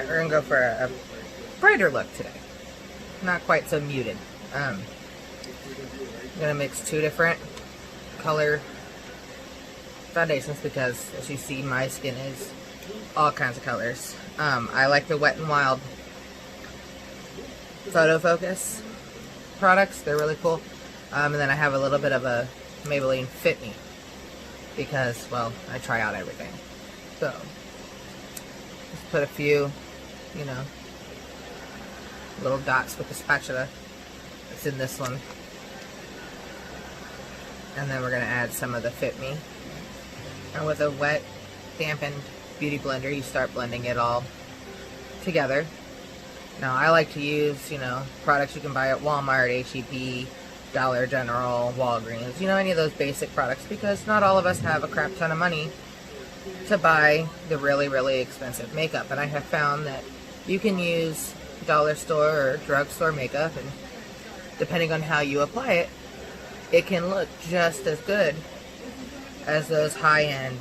We're gonna go for a brighter look today. Not quite so muted. I'm gonna mix two different color foundations because, as you see, my skin is all kinds of colors. I like the Wet n Wild Photo Focus products. They're really cool. And then I have a little bit of a Maybelline Fit Me because, well, I try out everything. So, just put a few, you know, little dots with the spatula. It's in this one. And then we're going to add some of the Fit Me. And with a wet, dampened beauty blender, you start blending it all together. Now, I like to use, you know, products you can buy at Walmart, H-E-B, Dollar General, Walgreens, you know, any of those basic products, because not all of us have a crap ton of money to buy the really, really expensive makeup. And I have found that you can use dollar store or drugstore makeup, and depending on how you apply it, it can look just as good as those high-end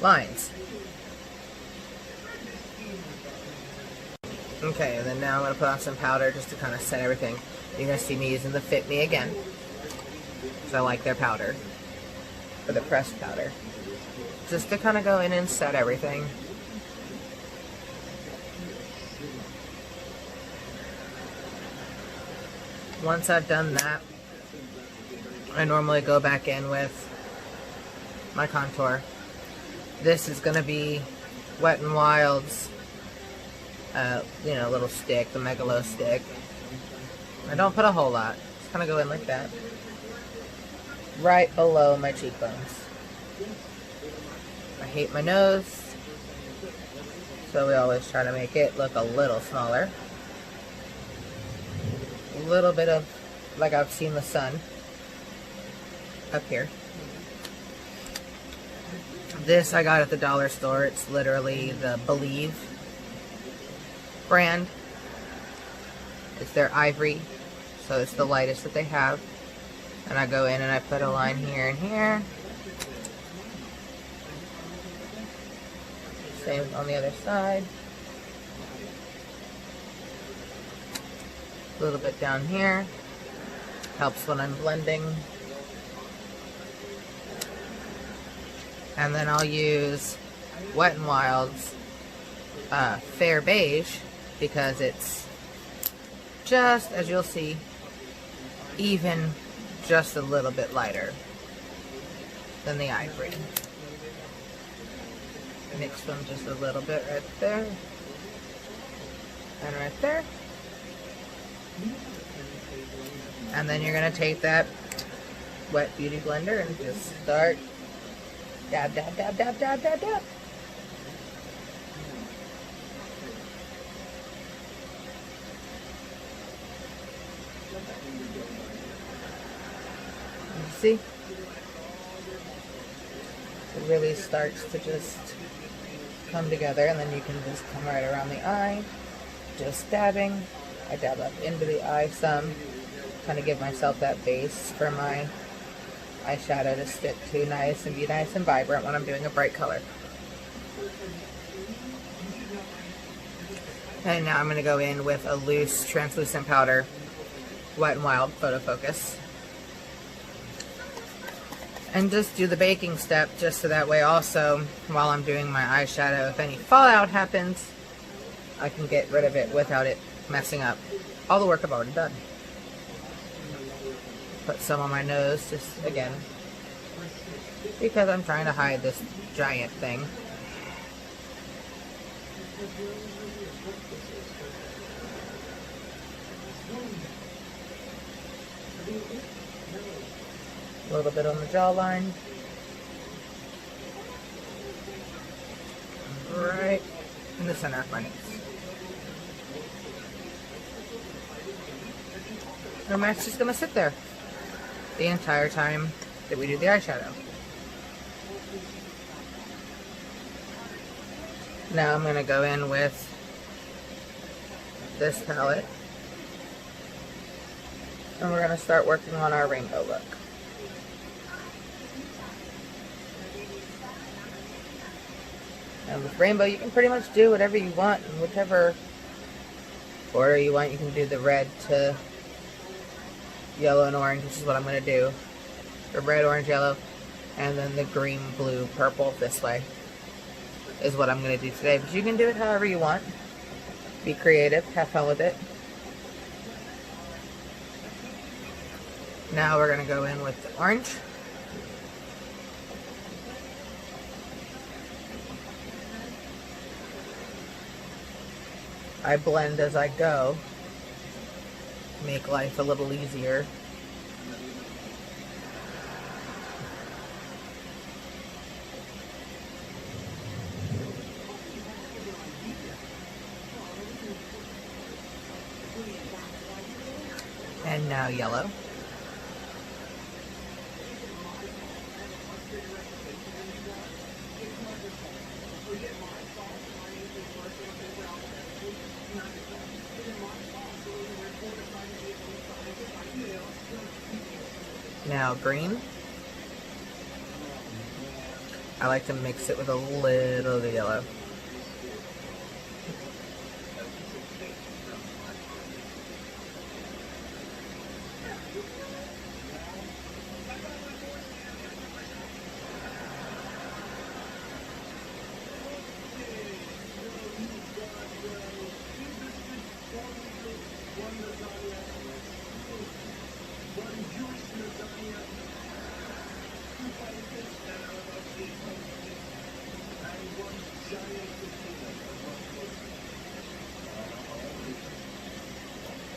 lines. Okay, and then now I'm going to put on some powder just to kind of set everything. You're going to see me using the Fit Me again, because I like their powder, or the pressed powder, just to kind of go in and set everything. Once I've done that, I normally go back in with my contour. This is going to be Wet n Wild's, you know, little stick, the Megalo stick. I don't put a whole lot. Just kind of go in like that, right below my cheekbones. I hate my nose, so we always try to make it look a little smaller. A little bit of, like I've seen the sun up here. This I got at the dollar store. It's literally the Believe brand. It's their ivory, so it's the lightest that they have. And I go in and I put a line here and here. Same on the other side. A little bit down here. Helps when I'm blending. And then I'll use Wet n Wild's Fair Beige, because it's just, as you'll see, even just a little bit lighter than the ivory. Mix them just a little bit right there and right there. And then you're going to take that wet beauty blender and just start dab, dab, dab, dab, dab, dab, dab. See? It really starts to just come together, and then you can just come right around the eye, just dabbing. I dab up into the eye some, kind of give myself that base for my eyeshadow to stick to nice and be nice and vibrant when I'm doing a bright color. And now I'm going to go in with a loose translucent powder, Wet n Wild Photo Focus. And just do the baking step, just so that way also, while I'm doing my eyeshadow, if any fallout happens, I can get rid of it without it messing up all the work I've already done. Put some on my nose, just again, because I'm trying to hide this giant thing. A little bit on the jawline. Right in the center of my nose. And that's just going to sit there the entire time that we do the eyeshadow. Now I'm going to go in with this palette, and we're going to start working on our rainbow look. And with rainbow, you can pretty much do whatever you want in whichever order you want. You can do the red to yellow and orange, which is what I'm going to do. The red, orange, yellow, and then the green, blue, purple this way is what I'm going to do today. But you can do it however you want. Be creative, have fun with it. Now we're going to go in with the orange. I blend as I go, make life a little easier. And now yellow. Now green. I like to mix it with a little of the yellow.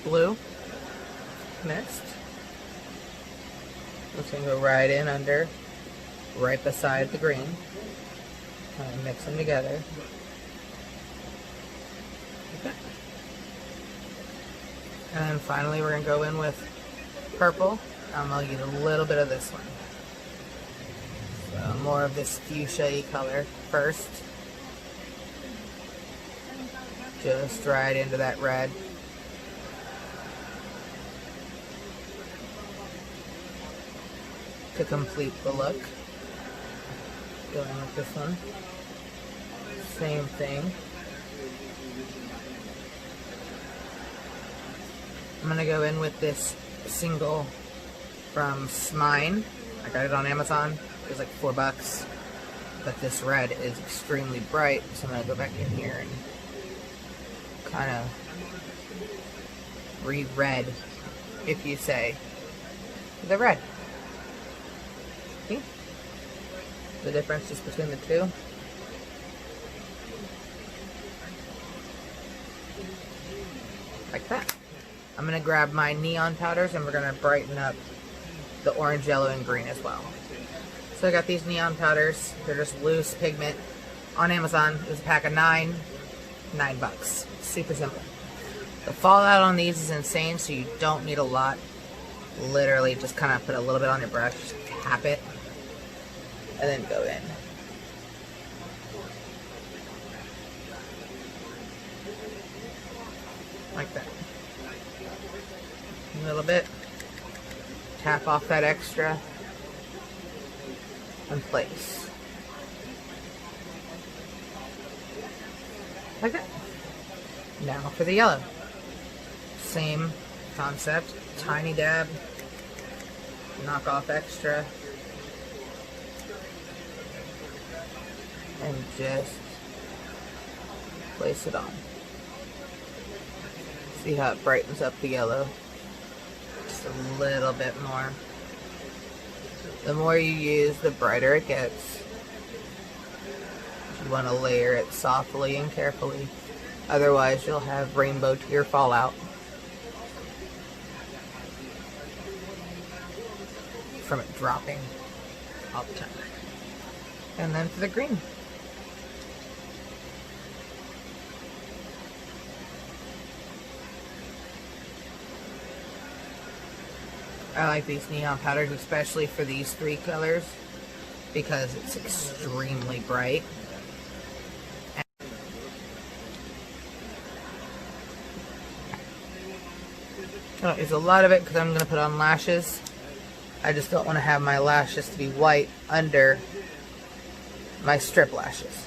Blue next. I'm just going to go right in under, right beside the green. Kind of mix them together. Okay. And then finally we're going to go in with purple. I'm going to use a little bit of this one. So more of this fuchsia-y color first. Just right into that red. To complete the look. Going with this one. Same thing. I'm gonna go in with this single from Smine. I got it on Amazon. It was like $4. But this red is extremely bright, so I'm gonna go back in here and kind of re-red, if you say, the red. See the difference just between the two? Like that. I'm going to grab my neon powders and we're going to brighten up the orange, yellow, and green as well. So I got these neon powders. They're just loose pigment on Amazon. It was a pack of $9 bucks. Super simple. The fallout on these is insane, so you don't need a lot. Literally just kind of put a little bit on your brush, tap it, and then go in. Like that. A little bit. Tap off that extra. And place. Like that. Now for the yellow. Same concept. Tiny dab. Knock off extra. And just place it on. See how it brightens up the yellow? Just a little bit more. The more you use, the brighter it gets. You want to layer it softly and carefully. Otherwise, you'll have rainbow tear fallout from it dropping all the time. And then for the green. I like these neon powders, especially for these three colors, because it's extremely bright. I don't use a lot of it because I'm going to put on lashes. I just don't want to have my lashes to be white under my strip lashes.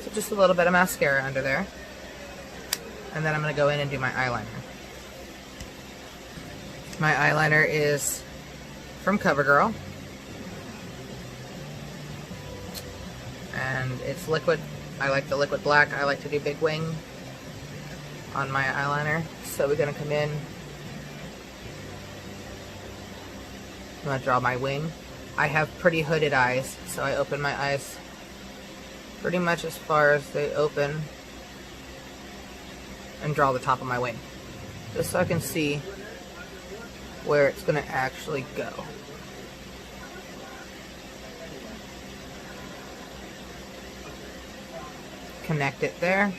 So just a little bit of mascara under there. And then I'm going to go in and do my eyeliner. My eyeliner is from CoverGirl. And it's liquid. I like the liquid black. I like to do big wing on my eyeliner. So we're going to come in. I'm going to draw my wing. I have pretty hooded eyes, so I open my eyes pretty much as far as they open and draw the top of my wing, just so I can see where it's going to actually go. Connect it there.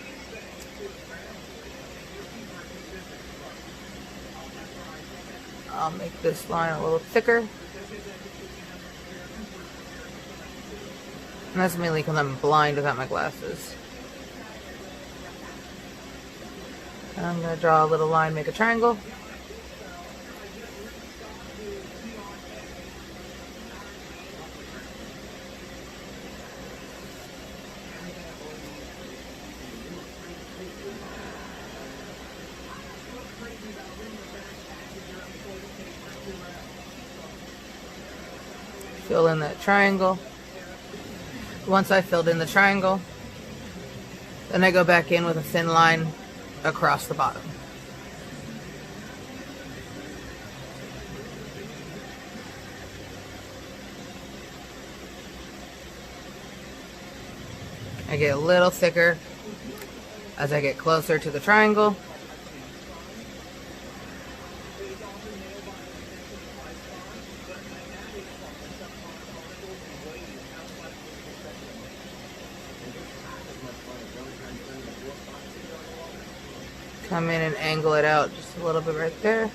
I'll make this line a little thicker. And that's mainly because I'm blind without my glasses. I'm going to draw a little line, make a triangle. Fill in that triangle. Once I filled in the triangle, then I go back in with a thin line across the bottom. I get a little thicker as I get closer to the triangle. Come in and angle it out just a little bit right there.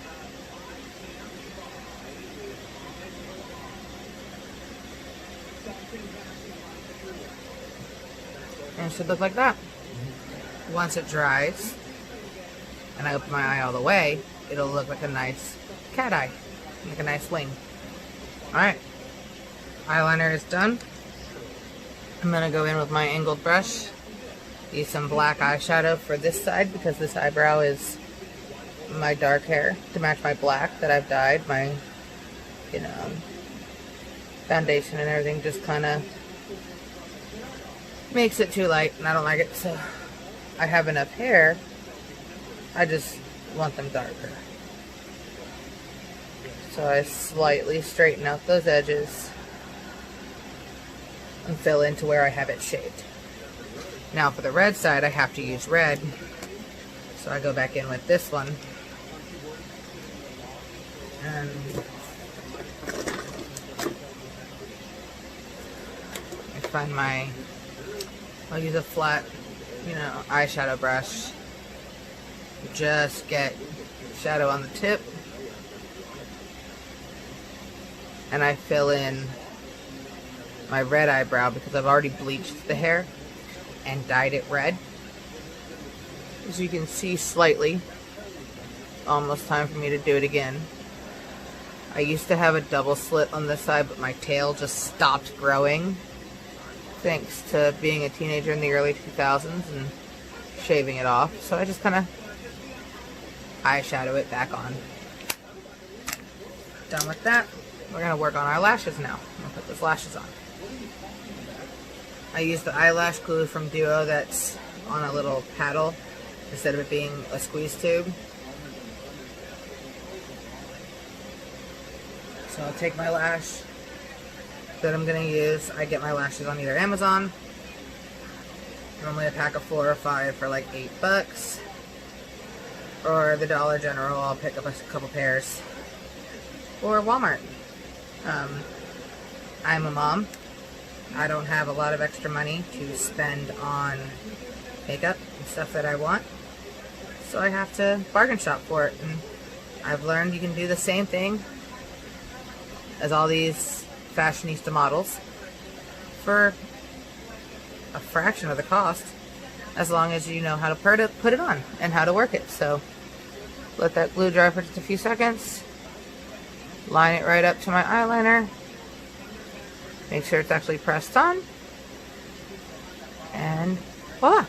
And it should look like that. Once it dries, and I open my eye all the way, it'll look like a nice cat eye, like a nice wing. Alright, eyeliner is done. I'm going to go in with my angled brush. Use some black eyeshadow for this side because this eyebrow is my dark hair to match my black that I've dyed. My, foundation and everything just kind of makes it too light and I don't like it. So I have enough hair. I just want them darker. So I slightly straighten out those edges and fill into where I have it shaped. Now for the red side, I have to use red. So I go back in with this one. And I find I'll use a flat, eyeshadow brush. Just get shadow on the tip. And I fill in my red eyebrow because I've already bleached the hair and dyed it red. As you can see slightly, almost time for me to do it again. I used to have a double slit on this side, but my tail just stopped growing thanks to being a teenager in the early 2000s and shaving it off. So I just kind of eyeshadow it back on. Done with that. We're going to work on our lashes now. I'm going to put those lashes on. I use the eyelash glue from Duo that's on a little paddle instead of it being a squeeze tube. So I'll take my lash that I'm going to use. I get my lashes on either Amazon. Normally a pack of 4 or 5 for like $8. Or the Dollar General, I'll pick up a couple pairs. Or Walmart. I'm a mom. I don't have a lot of extra money to spend on makeup and stuff that I want. So I have to bargain shop for it. And I've learned you can do the same thing as all these fashionista models for a fraction of the cost, as long as you know how to put it on and how to work it. So let that glue dry for just a few seconds. Line it right up to my eyeliner. Make sure it's actually pressed on. And voila,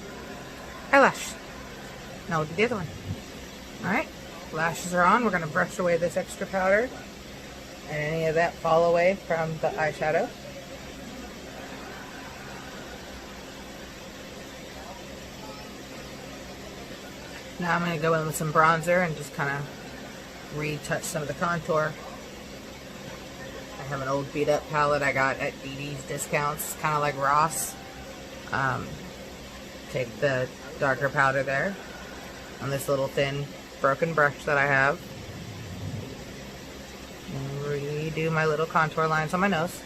eyelash. Now we'll do the other one. Alright, lashes are on. We're going to brush away this extra powder and any of that fall away from the eyeshadow. Now I'm going to go in with some bronzer and just kind of retouch some of the contour. I have an old beat up palette I got at DD's discounts, kind of like Ross. Take the darker powder there on this little thin broken brush that I have. And redo my little contour lines on my nose.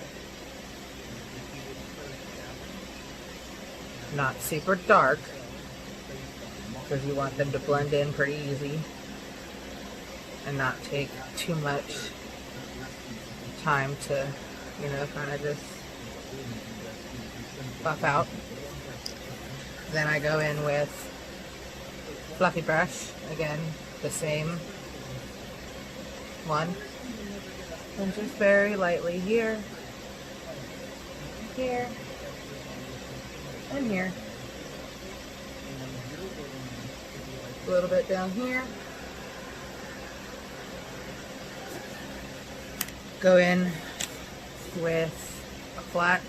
Not super dark, because you want them to blend in pretty easy and not take too much time to, you know, kind of just buff out. Then I go in with fluffy brush, again the same one, and just very lightly here, here, and here. A little bit down here. Go in with a flat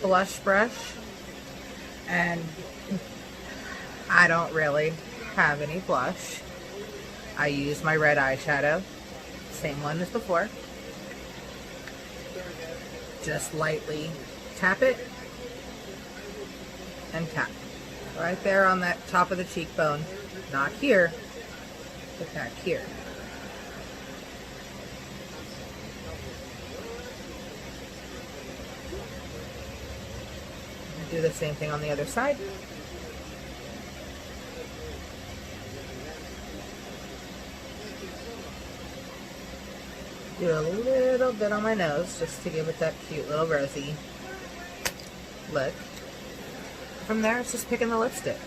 blush brush, and I don't really have any blush. I use my red eyeshadow, same one as before. Just lightly tap it and tap. Right there on that top of the cheekbone. Not here, but back here. Do the same thing on the other side. Do a little bit on my nose just to give it that cute little rosy look. From there, it's just picking the lipstick.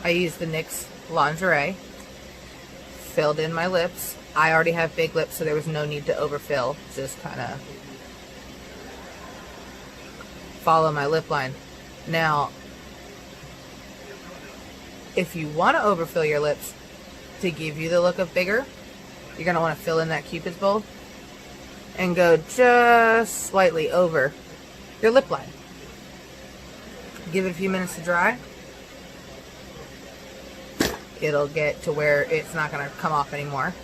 I used the NYX Lingerie, filled in my lips. I already have big lips, so there was no need to overfill. Just kind of follow my lip line. Now, if you want to overfill your lips to give you the look of bigger, you're going to want to fill in that Cupid's bowl and go just slightly over your lip line. Give it a few minutes to dry. It'll get to where it's not going to come off anymore.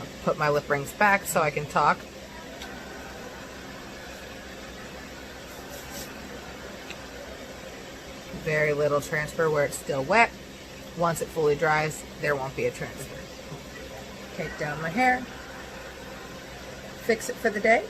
I'll put my lip rings back so I can talk. Very little transfer where it's still wet. Once it fully dries, there won't be a transfer. Take down my hair. Fix it for the day.